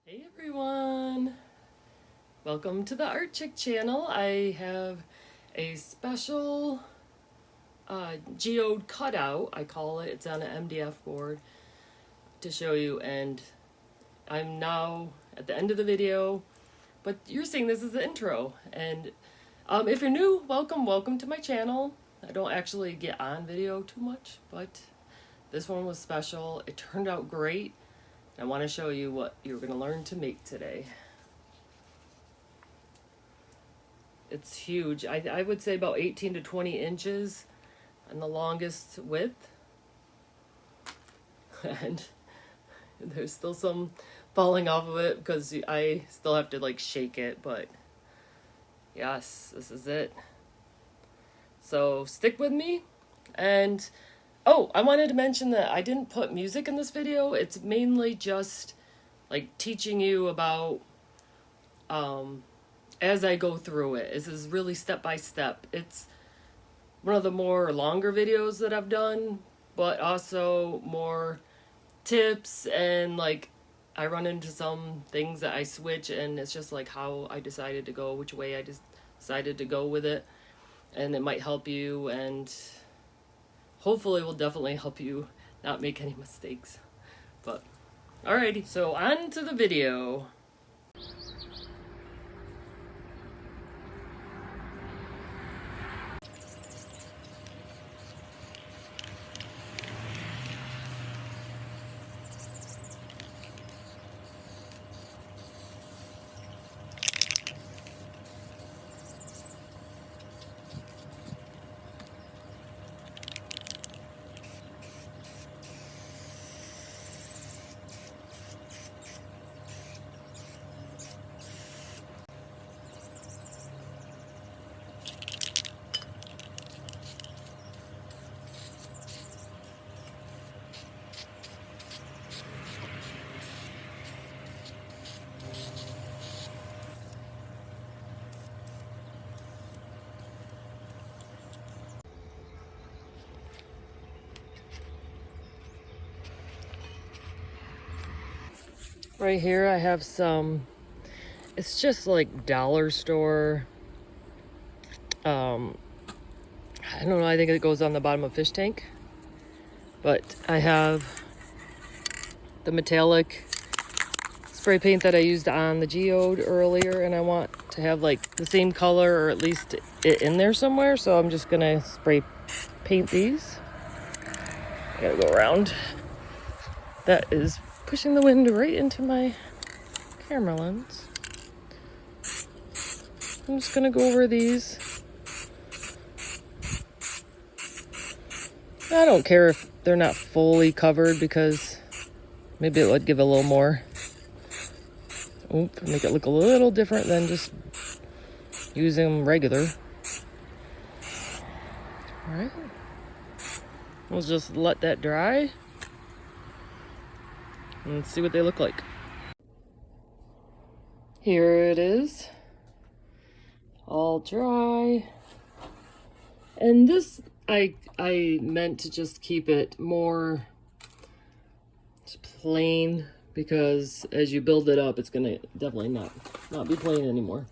Hey everyone! Welcome to the Art Chick channel. I have a special geode cutout, I call it. It's on an MDF board to show you, and I'm now at the end of the video, but you're seeing this as the intro. And if you're new, welcome to my channel. I don't actually get on video too much, but this one was special. It turned out great. I want to show you what you're going to learn to make today. It's huge. I would say about 18 to 20 inches on the longest width. And there's still some falling off of it because I still have to like shake it, but yes, this is it. So stick with me. And oh, I wanted to mention that I didn't put music in this video. It's mainly just like teaching you about as I go through it. This is really step by step. It's one of the more longer videos that I've done, but also more tips, and like I run into some things that I switch, and it's just like how I decided to go, which way I just decided to go with it, and it might help you, and hopefully will definitely help you not make any mistakes. But alrighty, so on to the video. Right here I have some, it's just like dollar store, I don't know, I think it goes on the bottom of a fish tank. But I have the metallic spray paint that I used on the geode earlier, and I want to have like the same color, or at least it in there somewhere, so I'm just gonna spray paint these. I gotta go around. That is pushing the wind right into my camera lens. I'm just gonna go over these. I don't care if they're not fully covered, because maybe it would give a little more oomph, make it look a little different than just using them regular. All right, we'll just let that dry and see what they look like. Here it is, all dry. And this, I meant to just keep it more plain, because as you build it up, it's gonna definitely not be plain anymore.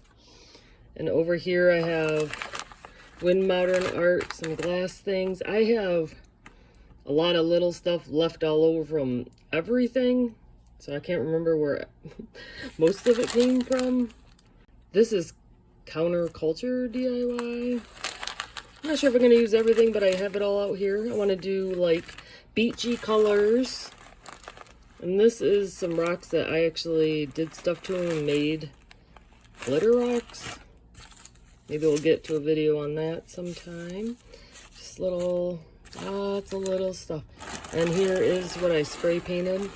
And over here I have wind modern art, some glass things. I have a lot of little stuff left all over from everything, so I can't remember where most of it came from. This is counterculture DIY. I'm not sure if I'm going to use everything, but I have it all out here. I want to do like beachy colors. And this is some rocks that I actually did stuff to them and made glitter rocks. Maybe we'll get to a video on that sometime. Just little, lots of little stuff. And here is what I spray painted.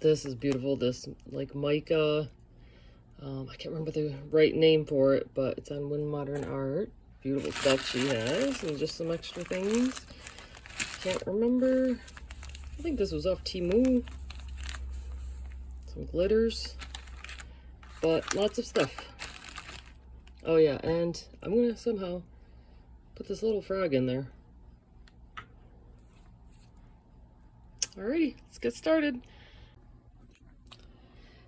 This is beautiful. This like mica. I can't remember the right name for it, but it's on Wind Modern Art. Beautiful stuff she has, and just some extra things. Can't remember. I think this was off Temu. Some glitters, but lots of stuff. Oh yeah, and I'm gonna somehow put this little frog in there. Alrighty, let's get started.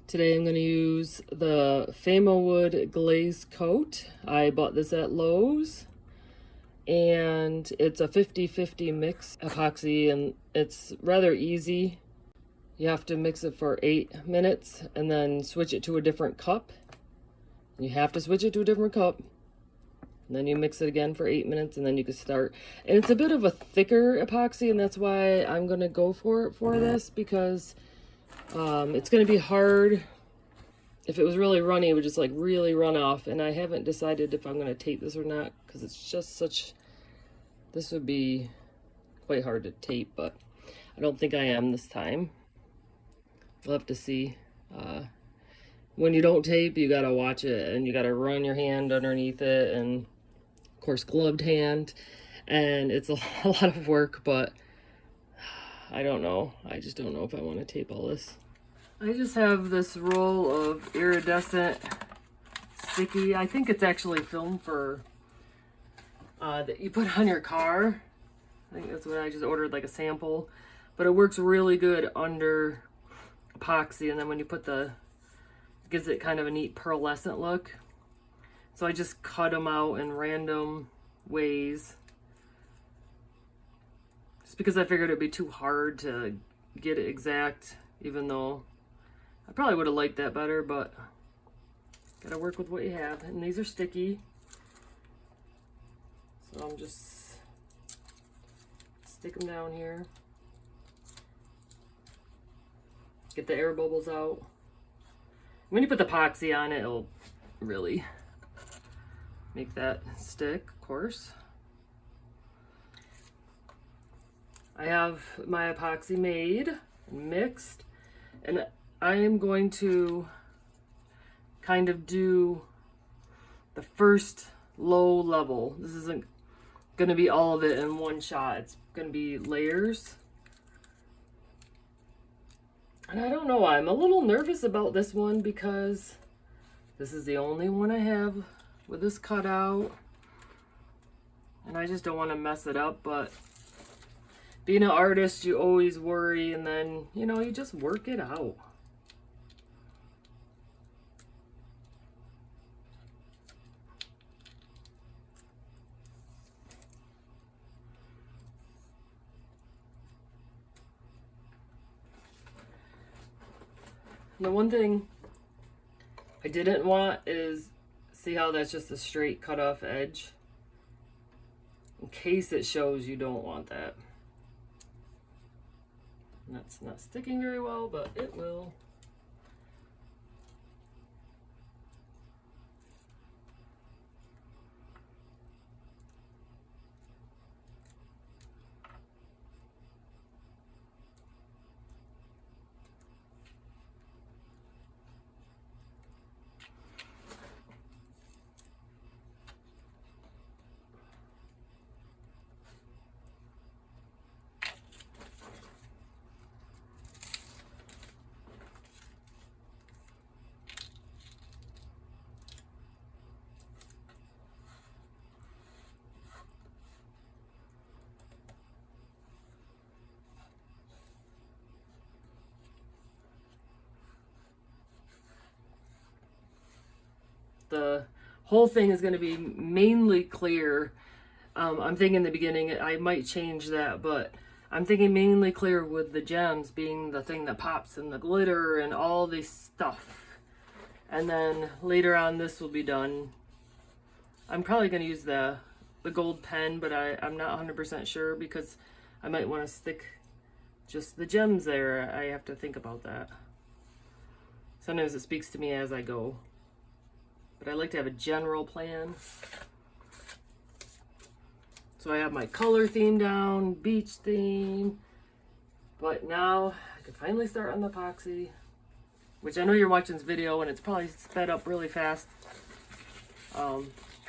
Today I'm going to use the Famo Wood Glaze Coat. I bought this at Lowe's, and it's a 50-50 mix epoxy, and it's rather easy. You have to mix it for 8 minutes and then switch it to a different cup. You have to switch it to a different cup. And then you mix it again for 8 minutes, and then you can start. And it's a bit of a thicker epoxy, and that's why I'm going to go for it for this, because it's going to be hard. If it was really runny, it would just like really run off. And I haven't decided if I'm going to tape this or not, because it's just such, this would be quite hard to tape, but I don't think I am this time. We'll have to see. When you don't tape, you got to watch it, and you got to run your hand underneath it, and of course gloved hand, and it's a lot of work, but I don't know. I just don't know if I want to tape all this. I just have this roll of iridescent sticky. I think it's actually film for that you put on your car. I think that's what I just ordered, like a sample, but it works really good under epoxy, and then when you put the, it gives it kind of a neat pearlescent look. So I just cut them out in random ways, just because I figured it'd be too hard to get it exact, even though I probably would have liked that better, but gotta work with what you have. And these are sticky, so I'm just stick them down here, get the air bubbles out. When you put the epoxy on it, it'll really make that stick, of course. I have my epoxy made and mixed, and I am going to kind of do the first low level. This isn't going to be all of it in one shot. It's going to be layers. And I don't know why. I'm a little nervous about this one, because this is the only one I have with this cutout, and I just don't want to mess it up. But being an artist, you always worry, and then, you know, you just work it out. The one thing I didn't want is, see how that's just a straight cut off edge? In case it shows, you don't want that. And that's not sticking very well, but it will. The whole thing is going to be mainly clear. I'm thinking in the beginning I might change that, but I'm thinking mainly clear, with the gems being the thing that pops, and the glitter and all this stuff. And then later on this will be done. I'm probably going to use the gold pen, but I'm not 100% sure, because I might want to stick just the gems there. I have to think about that. Sometimes it speaks to me as I go. But I like to have a general plan. So I have my color theme down, beach theme. But now I can finally start on the epoxy, which I know you're watching this video and it's probably sped up really fast.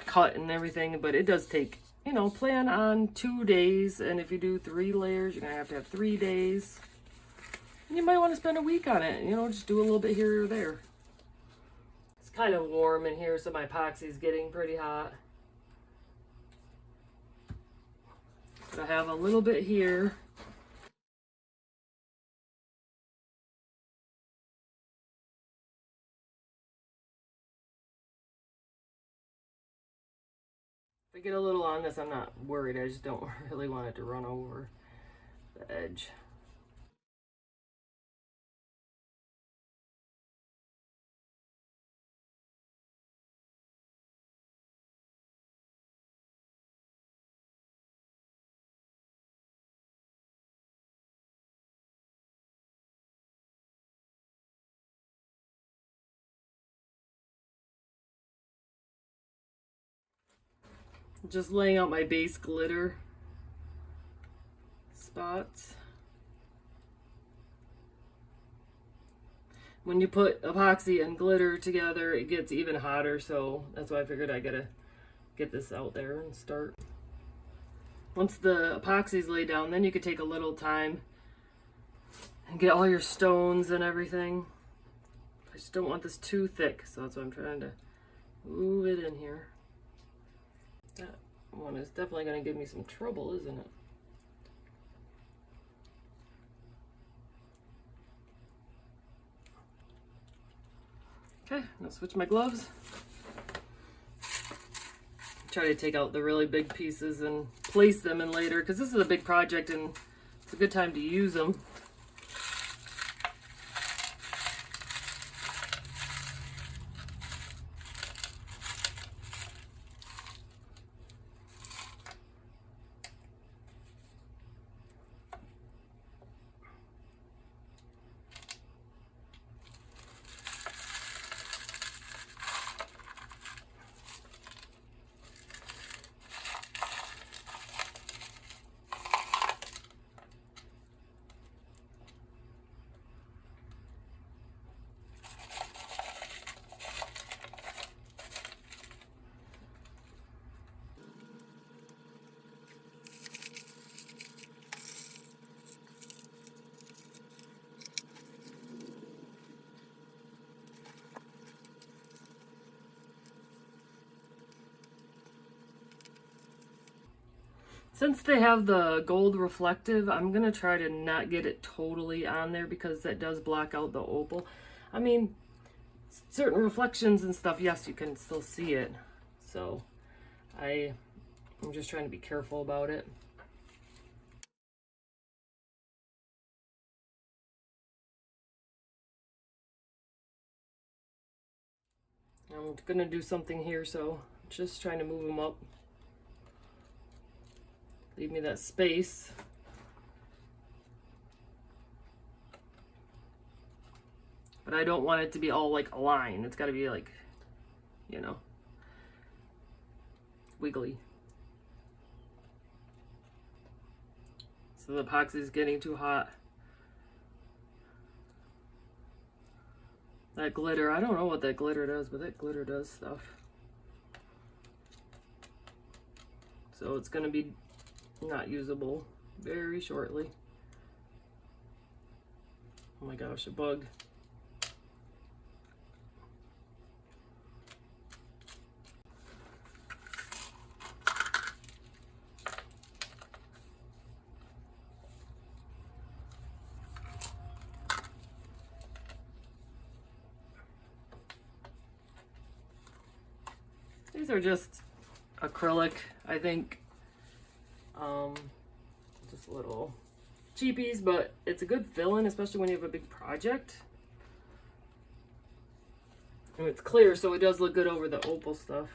Cut and everything, but it does take, you know, plan on 2 days. And if you do 3 layers, you're gonna to have 3 days. And you might want to spend a week on it, you know, just do a little bit here or there. Kind of warm in here, so my epoxy is getting pretty hot. So I have a little bit here. If I get a little on this, I'm not worried. I just don't really want it to run over the edge. Just laying out my base glitter spots. When you put epoxy and glitter together, it gets even hotter, so that's why I figured I gotta get this out there and start. Once the epoxy's laid down, then you could take a little time and get all your stones and everything. I just don't want this too thick, so that's why I'm trying to move it in here. That one is definitely going to give me some trouble, isn't it? Okay, I'm gonna switch my gloves. Try to take out the really big pieces and place them in later, because this is a big project and it's a good time to use them. Since they have the gold reflective, I'm going to try to not get it totally on there because that does block out the opal. I mean, certain reflections and stuff, yes, you can still see it. So I'm just trying to be careful about it. I'm going to do something here, so I'm just trying to move them up. Leave me that space. But I don't want it to be all like a line. It's got to be like, you know, wiggly. So the epoxy is getting too hot. That glitter, I don't know what that glitter does, but that glitter does stuff. So it's going to be not usable very shortly. Oh my gosh, a bug. These are just acrylic, I think. Just little cheapies, but it's a good fill-in, especially when you have a big project. And it's clear, so it does look good over the opal stuff.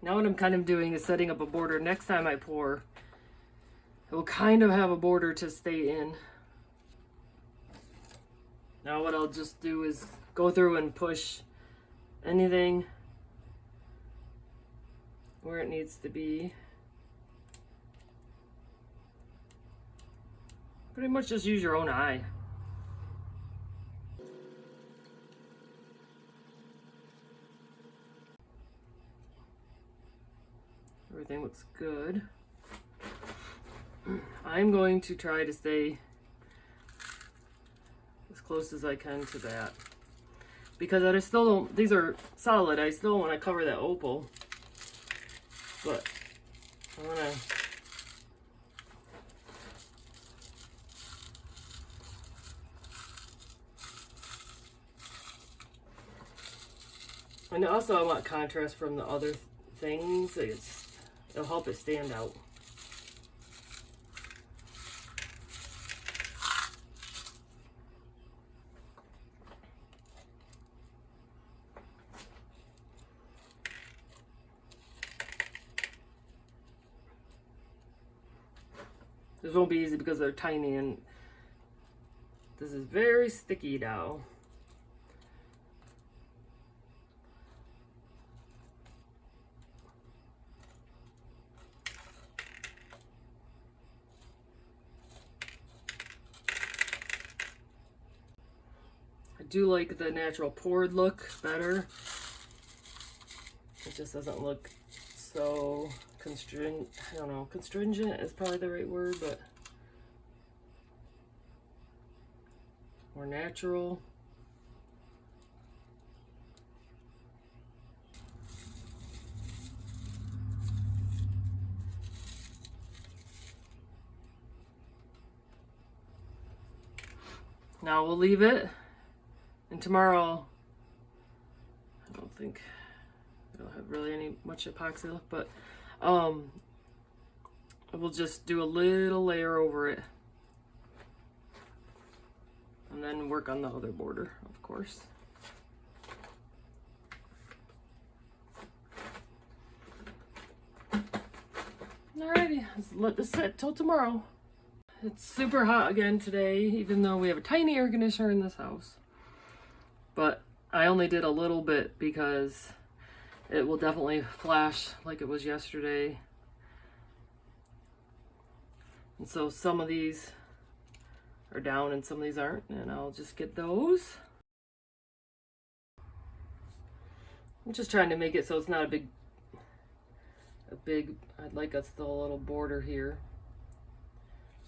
Now what I'm kind of doing is setting up a border. Next time I pour, it will kind of have a border to stay in. Now what I'll just do is go through and push anything where it needs to be. Pretty much just use your own eye. Everything looks good. I'm going to try to stay as close as I can to that. because I still don't, these are solid, I still want to cover that opal, but I want to and also I want contrast from the other things. It'll help it stand out. This won't be easy because they're tiny, and this is very sticky now. I do like the natural poured look better. It just doesn't look so constringent. I don't know, constringent is probably the right word, but more natural. Now we'll leave it, and tomorrow, I don't think I don't have really any much epoxy left, but we'll just do a little layer over it and then work on the other border, of course. Alrighty, let's let this sit till tomorrow. It's super hot again today, even though we have a tiny air conditioner in this house. But I only did a little bit because it will definitely flash like it was yesterday. And so some of these are down and some of these aren't, and I'll just get those. I'm just trying to make it so it's not a big, I'd like us to a little border here,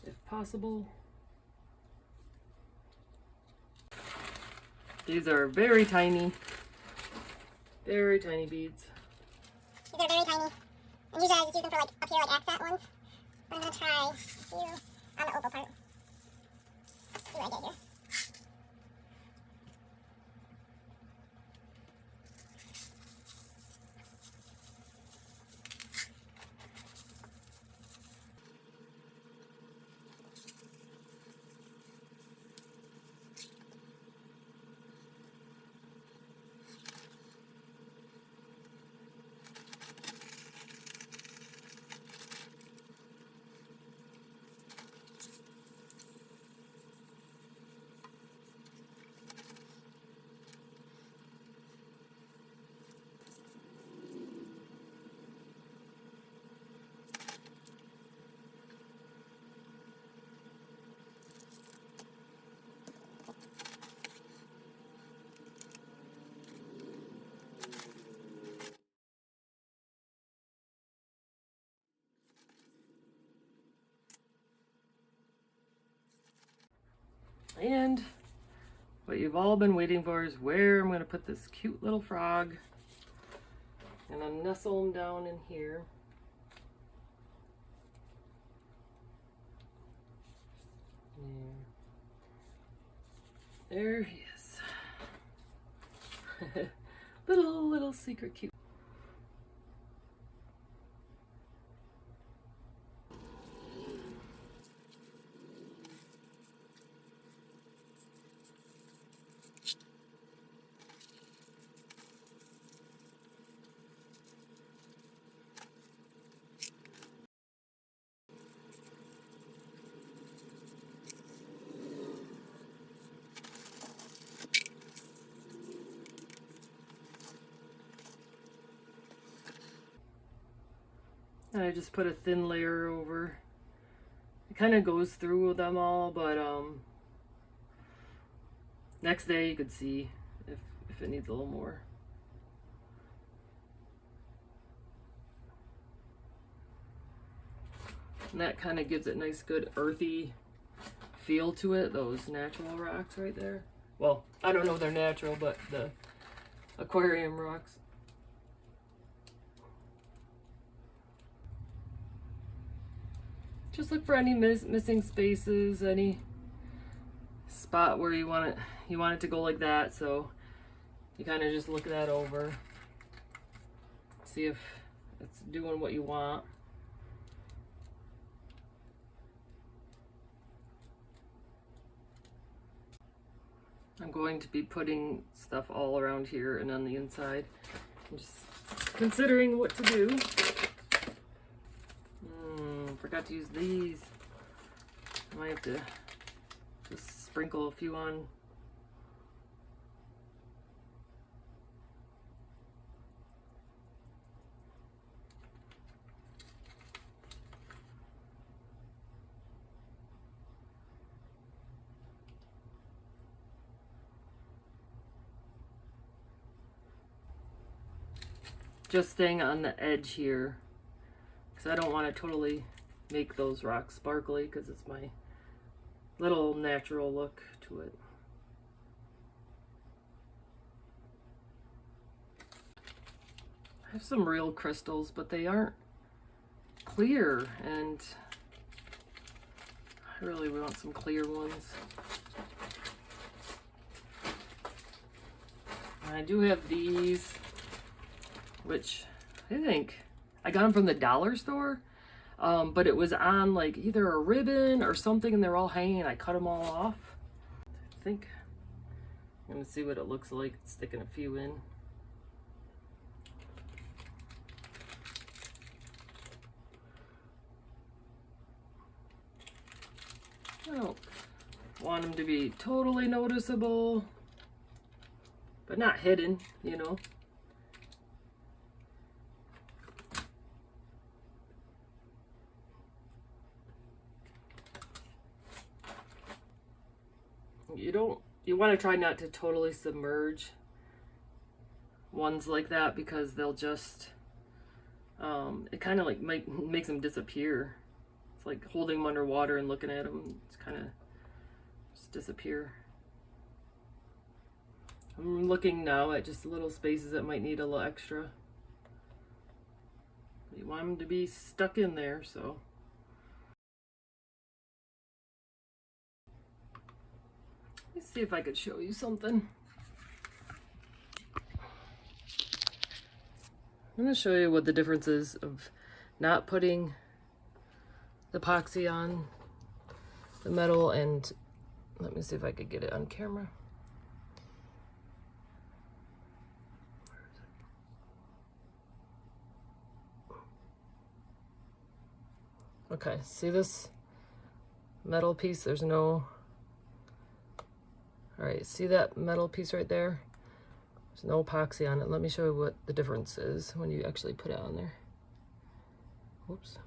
if possible. These are very tiny beads. These are very tiny. And usually I just use them for like up here, like accent ones. But I'm gonna try a few on the opal part. See what I get here. And what you've all been waiting for is where I'm going to put this cute little frog. And I'll nestle him down in here. There he is. little secret cute. And I just put a thin layer over. It kind of goes through them all, but next day you could see if it needs a little more. And that kind of gives it nice, good earthy feel to it, those natural rocks right there. Well, I don't know if they're natural, but the aquarium rocks. Just look for any missing spaces, any spot where you want it to go like that. So you kind of just look that over, see if it's doing what you want. I'm going to be putting stuff all around here and on the inside. I'm just considering what to do. Forgot to use these. I might have to just sprinkle a few on. Just staying on the edge here, because I don't want to totally make those rocks sparkly, because it's my little natural look to it. I have some real crystals, but they aren't clear, and I really want some clear ones. And I do have these, which I think I got them from the dollar store. But it was on like either a ribbon or something, and they're all hanging. I cut them all off. I think I'm gonna see what it looks like sticking a few in. I don't want them to be totally noticeable, but not hidden, you know. You want to try not to totally submerge ones like that, because they'll just, it kind of like makes them disappear. It's like holding them underwater and looking at them. It's kind of just disappear. I'm looking now at just little spaces that might need a little extra. You want them to be stuck in there, so. Let's see if I could show you something. I'm going to show you what the difference is of not putting the epoxy on the metal, and let me see if I could get it on camera. Okay, see this metal piece? There's no... Alright, see that metal piece right there? There's no epoxy on it. Let me show you what the difference is when you actually put it on there. Whoops.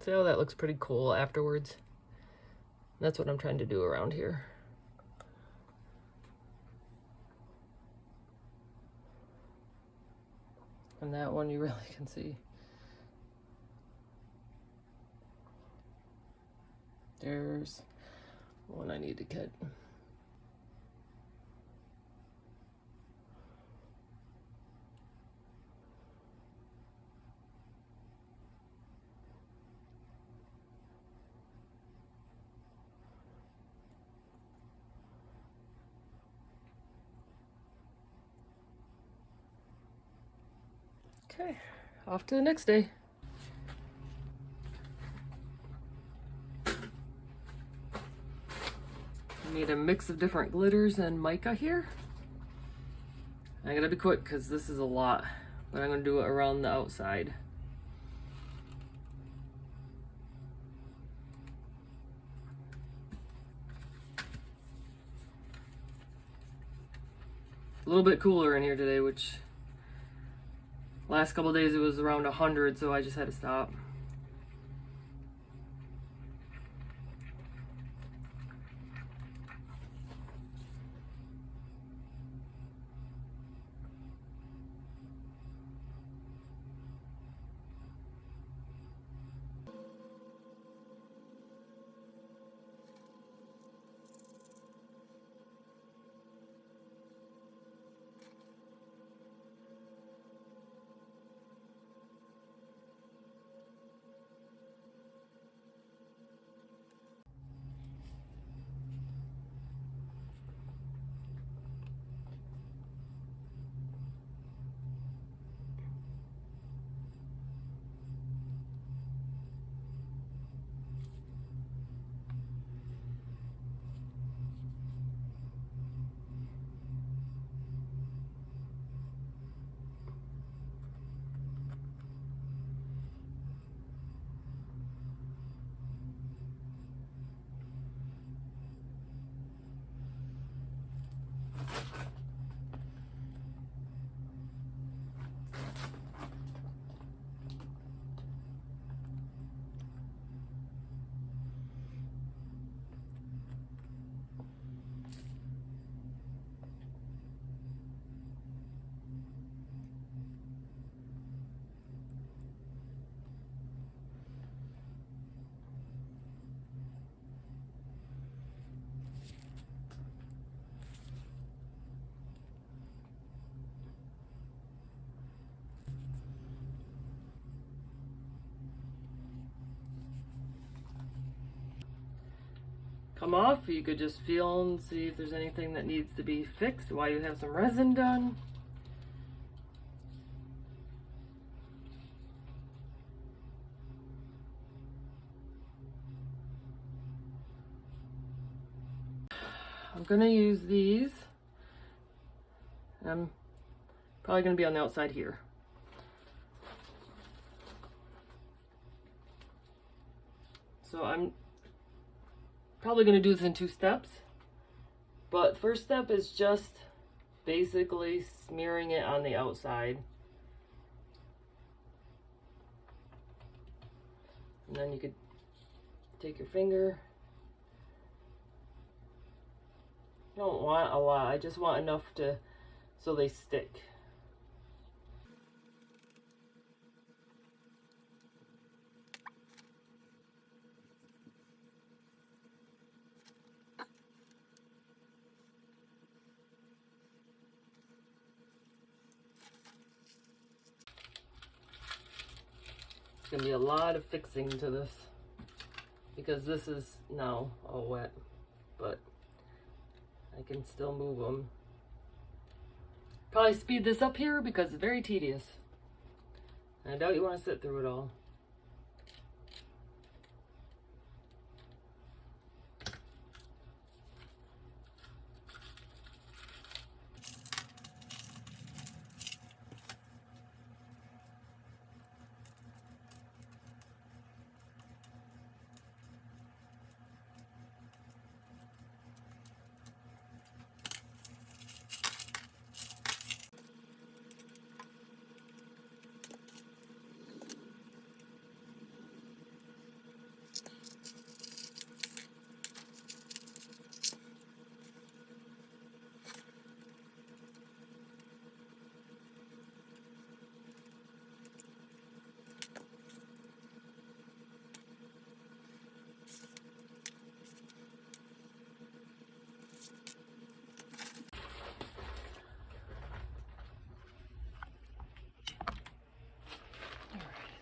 See how that looks pretty cool afterwards? That's what I'm trying to do around here. And that one you really can see. There's one I need to cut. Okay, off to the next day. Made a mix of different glitters and mica here. I gotta be quick because this is a lot, but I'm gonna do it around the outside. A little bit cooler in here today, which last couple days it was around 100, so I just had to stop. come off. You could just feel and see if there's anything that needs to be fixed while you have some resin done. I'm gonna use these. I'm probably gonna be on the outside here. So I'm probably going to do this in 2 steps, but first step is just basically smearing it on the outside, and then you could take your finger. You don't want a lot, I just want enough to so they stick. There's gonna be a lot of fixing to this because this is now all wet, but I can still move them. Probably speed this up here because it's very tedious. I doubt you want to sit through it all.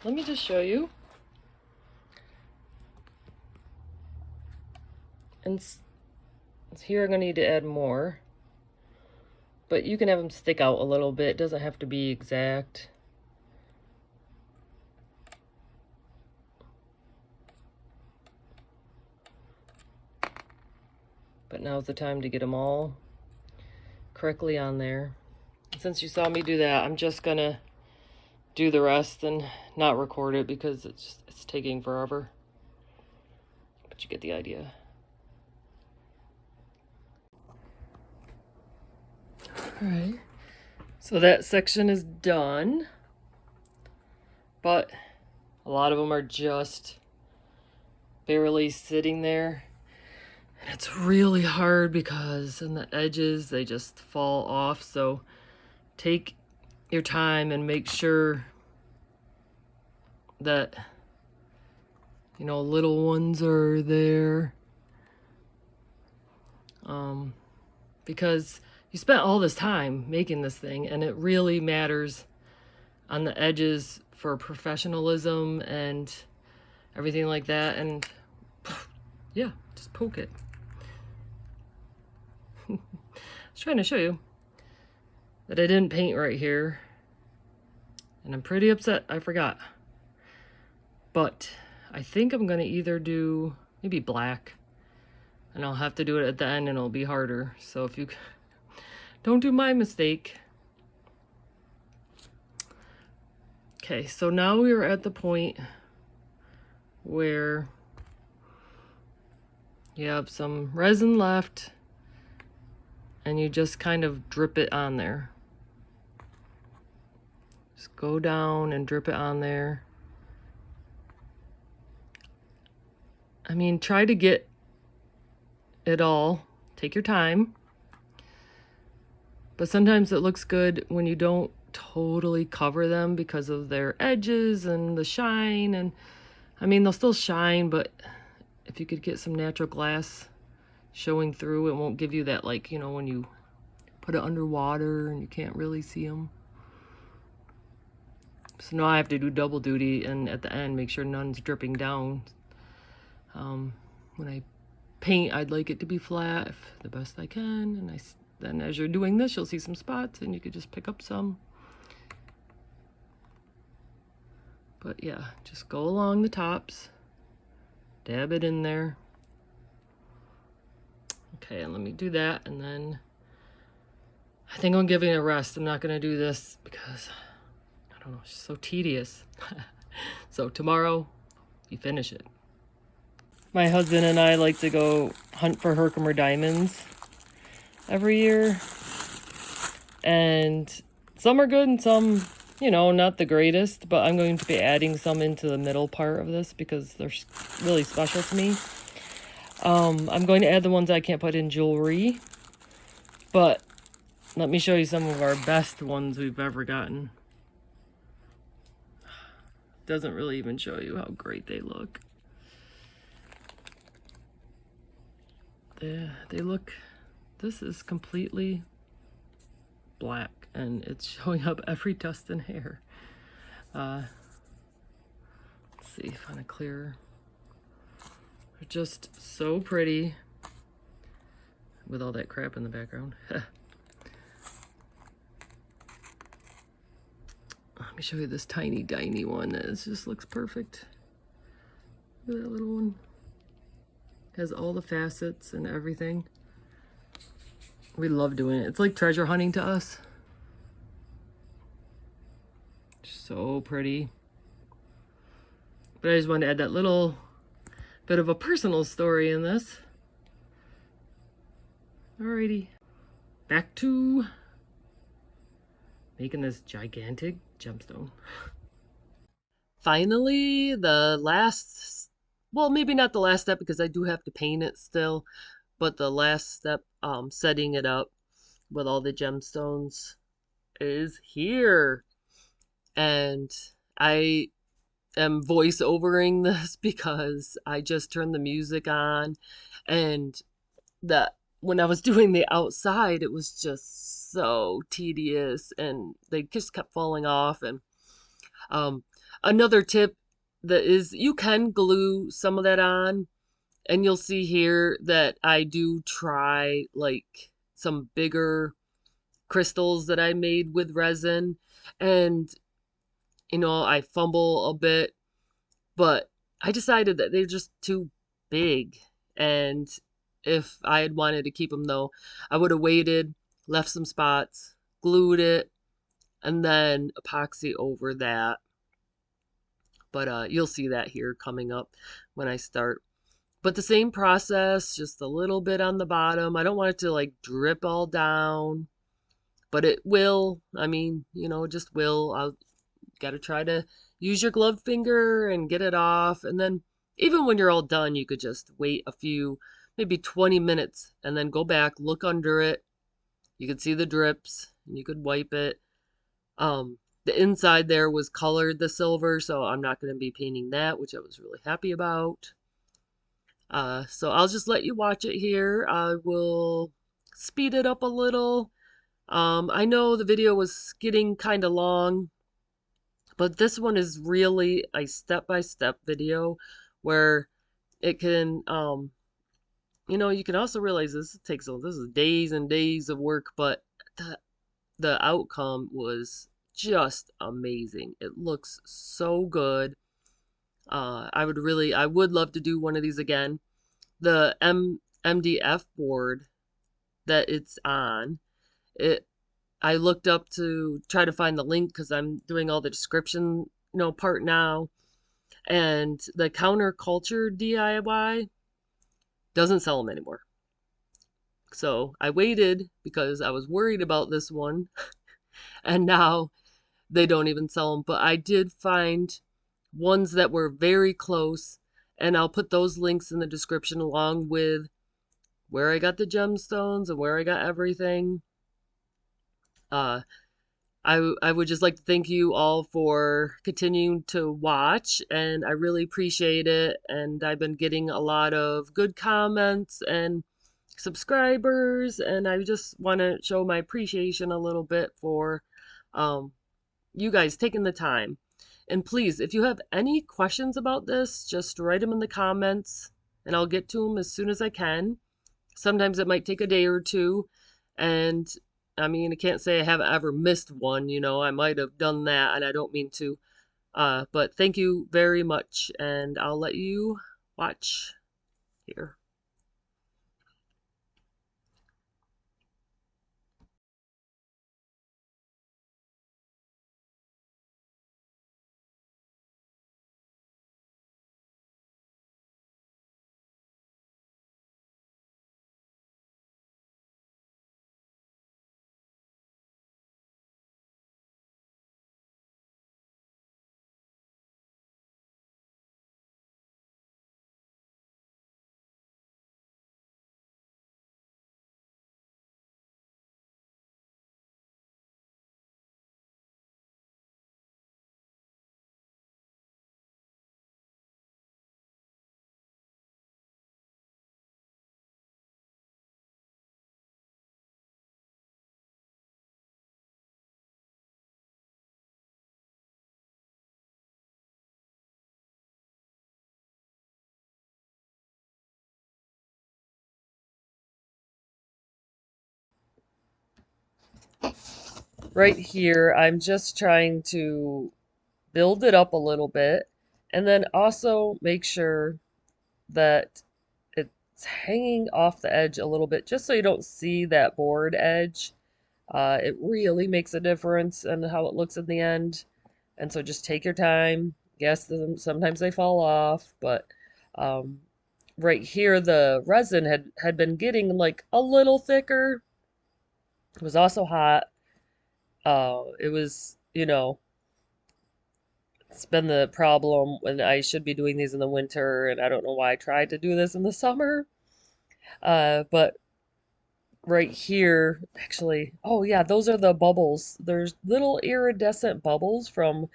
Let me just show you. And here I'm going to need to add more. But you can have them stick out a little bit. It doesn't have to be exact. But now's the time to get them all correctly on there. Since you saw me do that, I'm just going to do the rest and not record it because it's taking forever. But you get the idea. Alright, so that section is done, but a lot of them are just barely sitting there, and it's really hard because in the edges they just fall off. So take your time and make sure that, you know, little ones are there, because you spent all this time making this thing, and it really matters on the edges for professionalism and everything like that. And yeah, just poke it. I was trying to show you that I didn't paint right here, and I'm pretty upset I forgot. But I think I'm gonna either do maybe black, and I'll have to do it at the end and it'll be harder. So if you don't do my mistake. Okay, so now we are at the point where you have some resin left, and you just kind of drip it on there. Just go down and drip it on there. I mean, try to get it all. Take your time. But sometimes it looks good when you don't totally cover them because of their edges and the shine. And I mean, they'll still shine, but if you could get some natural glass showing through, it won't give you that, like, you know, when you put it underwater and you can't really see them. So now I have to do double duty, and at the end make sure none's dripping down. When I paint, I'd like it to be flat the best I can, and then as you're doing this, you'll see some spots and you could just pick up some. But yeah, just go along the tops, dab it in there. Okay, and let me do that, and then I think I'm giving it a rest. I'm not gonna do this because I don't know, it's so tedious. So tomorrow, you finish it. My husband and I like to go hunt for Herkimer diamonds every year. And some are good and some, you know, not the greatest, but I'm going to be adding some into the middle part of this because they're really special to me. I'm going to add the ones I can't put in jewelry, but let me show you some of our best ones we've ever gotten. Doesn't really even show you how great they look. They look, this is completely black and it's showing up every dust and hair. Let's see, find a clearer. They're just so pretty with all that crap in the background. Let me show you this tiny one that just looks perfect. Look at that little one. Has all the facets and everything. We love doing it. It's like treasure hunting to us. So pretty. But I just wanted to add that little bit of a personal story in this. Alrighty. Back to making this gigantic gemstone. Finally, the last, well, maybe not the last step because I do have to paint it still, but the last step, setting it up with all the gemstones is here. And I am voice-overing this because I just turned the music on, and when I was doing the outside, it was just so tedious and they just kept falling off. And another tip that is, you can glue some of that on, and you'll see here that I do try like some bigger crystals that I made with resin, and you know, I fumble a bit, but I decided that they're just too big. And if I had wanted to keep them though, I would have waited, left some spots, glued it, and then epoxy over that. But you'll see that here coming up when I start. But the same process, just a little bit on the bottom. I don't want it to like drip all down, but it will. I mean, you know, just will. I'll got to try to use your gloved finger and get it off. And then even when you're all done, you could just wait a few, maybe 20 minutes, and then go back, look under it. You could see the drips, and you could wipe it. The inside there was colored the silver, so I'm not going to be painting that, which I was really happy about. So I'll just let you watch it here. I will speed it up a little. I know the video was getting kind of long, but this one is really a step-by-step video where it can, you know, you can also realize this is days and days of work, but the outcome was just amazing. It looks so good. I would love to do one of these again. The MDF board that it's on, I looked up to try to find the link because I'm doing all the description, you know, part now. And the Counterculture DIY doesn't sell them anymore. So I waited because I was worried about this one, and now they don't even sell them. But I did find ones that were very close, and I'll put those links in the description along with where I got the gemstones and where I got everything. Uh, I would just like to thank you all for continuing to watch, and I really appreciate it. And I've been getting a lot of good comments and subscribers, and I just want to show my appreciation a little bit for um, you guys taking the time. And please, if you have any questions about this, just write them in the comments, and I'll get to them as soon as I can. Sometimes it might take a day or two, and I mean, I can't say I haven't ever missed one, I might have done that, and I don't mean to. But thank you very much, and I'll let you watch here. Right here, I'm just trying to build it up a little bit, and then also make sure that it's hanging off the edge a little bit, just so you don't see that board edge. It really makes a difference in how it looks in the end. And so just take your time. Yes, sometimes they fall off, but um, right here the resin had been getting like a little thicker. It was also hot. It was, it's been the problem when I should be doing these in the winter, and I don't know why I tried to do this in the summer. But right here, actually, oh yeah, those are the bubbles. There's little iridescent bubbles from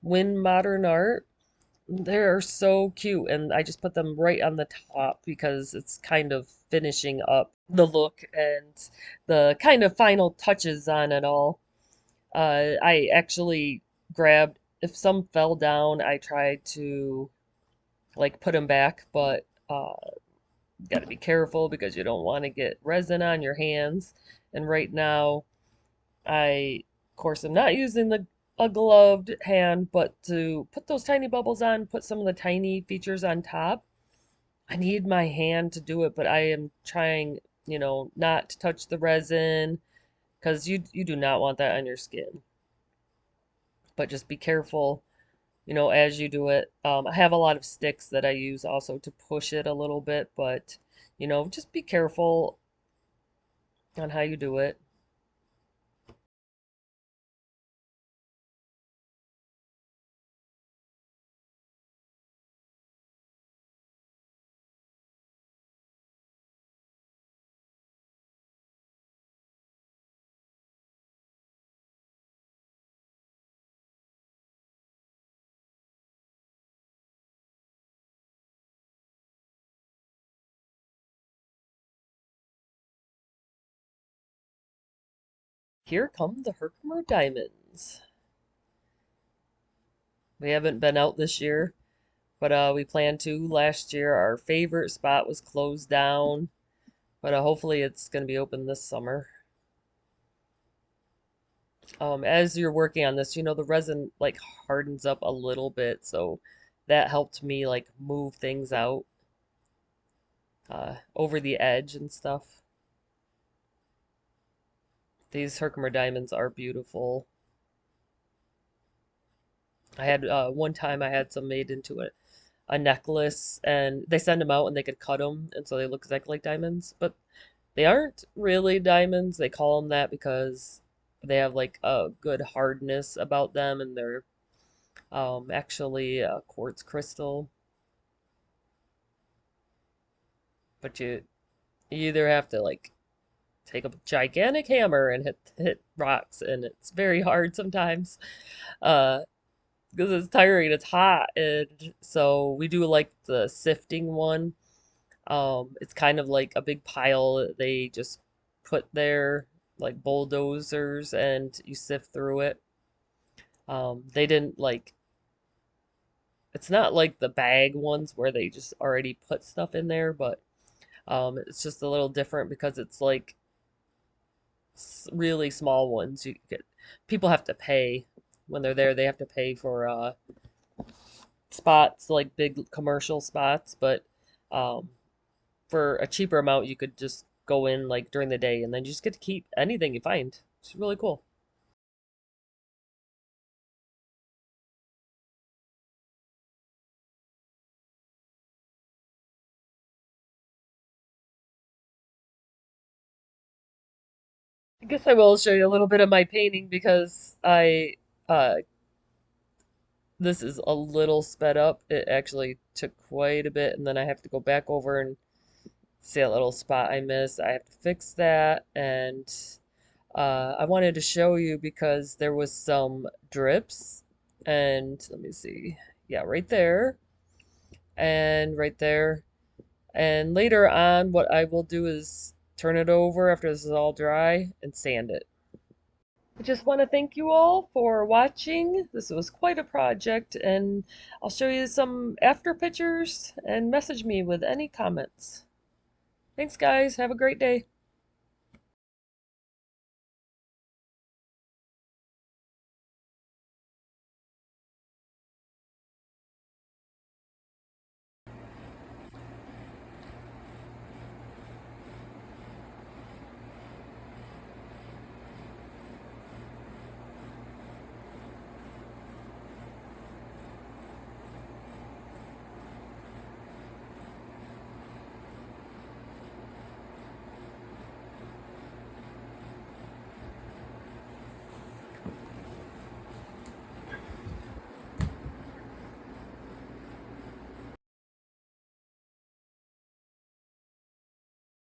Win Modern Art. They're so cute, and I just put them right on the top because it's kind of finishing up the look and the kind of final touches on it all. I actually grabbed, if some fell down, I tried to like put them back, but got to be careful because you don't want to get resin on your hands. And right now, of course, I'm not using a gloved hand, but to put those tiny bubbles on, put some of the tiny features on top, I need my hand to do it, but I am trying, not to touch the resin because you do not want that on your skin. But just be careful, as you do it. I have a lot of sticks that I use also to push it a little bit, but, just be careful on how you do it. Here come the Herkimer diamonds. We haven't been out this year, but we planned to last year. Our favorite spot was closed down, but hopefully it's going to be open this summer. As you're working on this, the resin like hardens up a little bit, so that helped me like move things out over the edge and stuff. These Herkimer diamonds are beautiful. I had one time I had some made into a necklace, and they send them out and they could cut them, and so they look exactly like diamonds. But They aren't really diamonds. They call them that because they have like a good hardness about them, and they're actually a quartz crystal. But you either have to like take a gigantic hammer and hit rocks, and it's very hard sometimes. Uh, because it's tiring, it's hot, and so we do like the sifting one. It's kind of like a big pile that they just put there, like bulldozers, and you sift through it. They didn't like, it's not like the bag ones where they just already put stuff in there, but it's just a little different because it's like really small ones. You get people have to pay when they're there. They have to pay for spots, like big commercial spots, but um, for a cheaper amount, you could just go in like during the day and then you just get to keep anything you find. It's really cool. I guess I will show you a little bit of my painting because uh, this is a little sped up. It actually took quite a bit, and then I have to go back over and see a little spot I missed. I have to fix that, and I wanted to show you because there was some drips, and let me see. Yeah, right there, and right there. And later on, what I will do is turn it over after this is all dry and sand it. I just want to thank you all for watching. This was quite a project, and I'll show you some after pictures and message me with any comments. Thanks, guys. Have a great day.